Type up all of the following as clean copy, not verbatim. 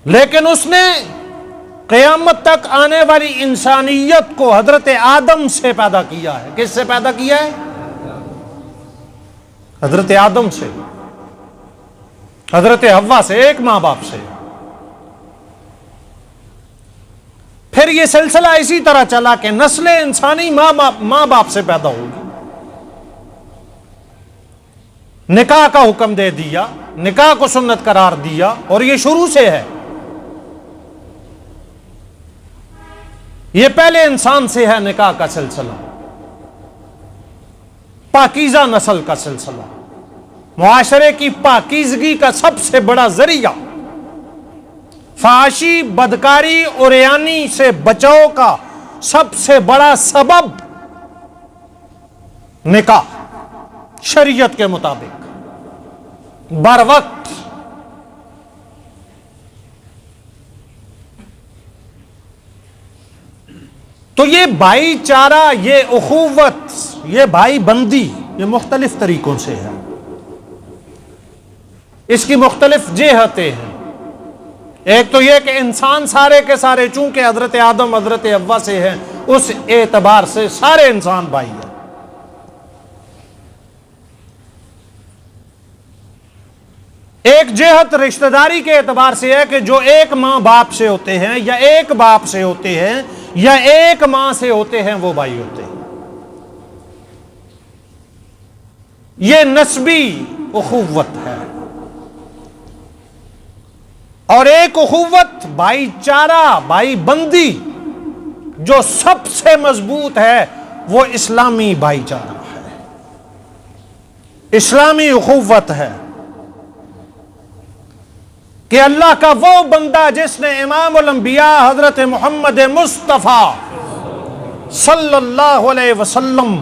لیکن اس نے قیامت تک آنے والی انسانیت کو حضرت آدم سے پیدا کیا ہے۔ کس سے پیدا کیا ہے؟ حضرت آدم سے، حضرت حوا سے، ایک ماں باپ سے۔ پھر یہ سلسلہ اسی طرح چلا کہ نسل انسانی ماں باپ سے پیدا ہوگی۔ نکاح کا حکم دے دیا، نکاح کو سنت قرار دیا، اور یہ شروع سے ہے۔ یہ پہلے انسان سے ہے نکاح کا سلسلہ، پاکیزہ نسل کا سلسلہ، معاشرے کی پاکیزگی کا سب سے بڑا ذریعہ، فحاشی، بدکاری، عریانی سے بچاؤ کا سب سے بڑا سبب نکاح، شریعت کے مطابق، بر وقت۔ تو یہ بھائی چارہ، یہ اخوت، یہ بھائی بندی، یہ مختلف طریقوں سے ہے، اس کی مختلف جہتیں ہیں۔ ایک تو یہ کہ انسان سارے کے سارے چونکہ حضرت آدم حضرت حوا سے ہیں، اس اعتبار سے سارے انسان بھائی ہیں۔ ایک جہت رشتہ داری کے اعتبار سے ہے کہ جو ایک ماں باپ سے ہوتے ہیں، یا ایک باپ سے ہوتے ہیں، یا ایک ماں سے ہوتے ہیں، وہ بھائی ہوتے ہیں۔ یہ نسبی اخوت ہے۔ اور ایک اخوت بھائی چارہ، بھائی بندی، جو سب سے مضبوط ہے، وہ اسلامی بھائی چارہ ہے، اسلامی اخوت ہے، کہ اللہ کا وہ بندہ جس نے امام الانبیاء حضرت محمد مصطفیٰ صلی اللہ علیہ وسلم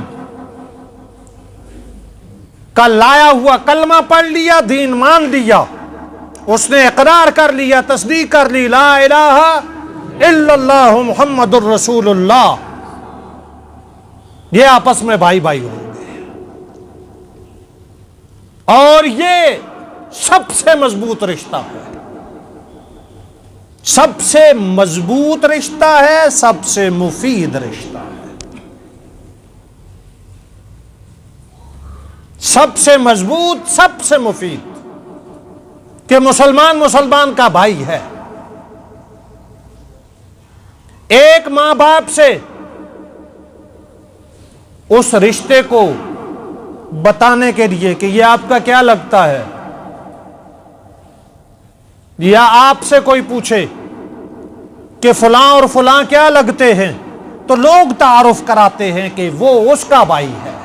کا لایا ہوا کلمہ پڑھ لیا، دین مان لیا، اس نے اقرار کر لیا، تصدیق کر لی، لا الہ الا اللہ محمد الرسول اللہ، یہ آپس میں بھائی بھائی ہوں گے۔ اور یہ سب سے مضبوط رشتہ ہے، سب سے مضبوط رشتہ ہے، سب سے مفید رشتہ ہے، سب سے مضبوط، سب سے مفید، کہ مسلمان کا بھائی ہے۔ ایک ماں باپ سے اس رشتے کو بتانے کے لیے کہ یہ آپ کا کیا لگتا ہے، یا آپ سے کوئی پوچھے کہ فلاں اور فلاں کیا لگتے ہیں، تو لوگ تعارف کراتے ہیں کہ وہ اس کا بھائی ہے،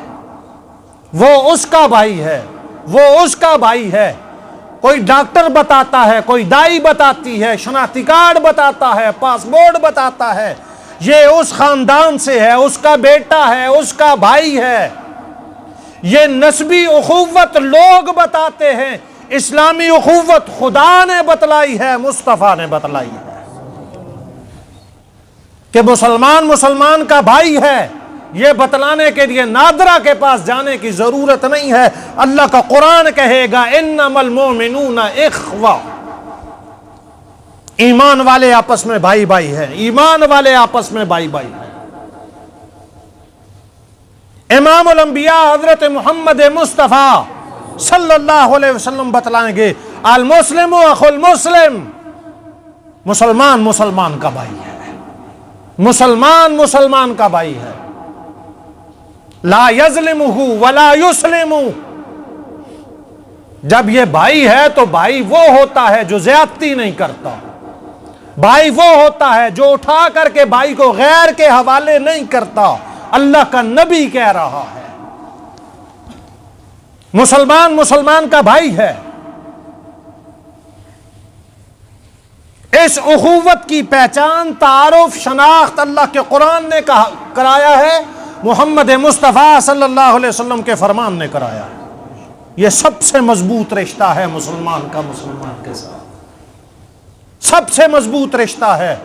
وہ اس کا بھائی ہے، وہ اس کا بھائی ہے۔ کوئی ڈاکٹر بتاتا ہے، کوئی دائی بتاتی ہے، شناختی کارڈ بتاتا ہے، پاسپورٹ بتاتا ہے، یہ اس خاندان سے ہے، اس کا بیٹا ہے، اس کا بھائی ہے۔ یہ نسبی اخوت لوگ بتاتے ہیں، اسلامی اخوت خدا نے بتلائی ہے، مصطفیٰ نے بتلائی ہے، کہ مسلمان کا بھائی ہے۔ یہ بتلانے کے لیے نادرہ کے پاس جانے کی ضرورت نہیں ہے۔ اللہ کا قرآن کہے گا انما المؤمنون اخوہ، ایمان والے آپس میں بھائی بھائی ہیں، ایمان والے آپس میں بھائی بھائی ہیں۔ امام الانبیاء حضرت محمد مصطفیٰ صلی اللہ علیہ وسلم بتلائیں گے المسلم اخو المسلم، مسلمان کا بھائی ہے، مسلمان کا بھائی ہے، لا یظلمہ ولا یسلمہ۔ جب یہ بھائی ہے تو بھائی وہ ہوتا ہے جو زیادتی نہیں کرتا، بھائی وہ ہوتا ہے جو اٹھا کر کے بھائی کو غیر کے حوالے نہیں کرتا۔ اللہ کا نبی کہہ رہا ہے مسلمان کا بھائی ہے۔ اس اخوت کی پہچان، تعارف، شناخت اللہ کے قرآن نے کرایا ہے، محمد مصطفیٰ صلی اللہ علیہ وسلم کے فرمان نے کرایا ہے۔ یہ سب سے مضبوط رشتہ ہے مسلمان کا مسلمان کے ساتھ، سب سے مضبوط رشتہ ہے۔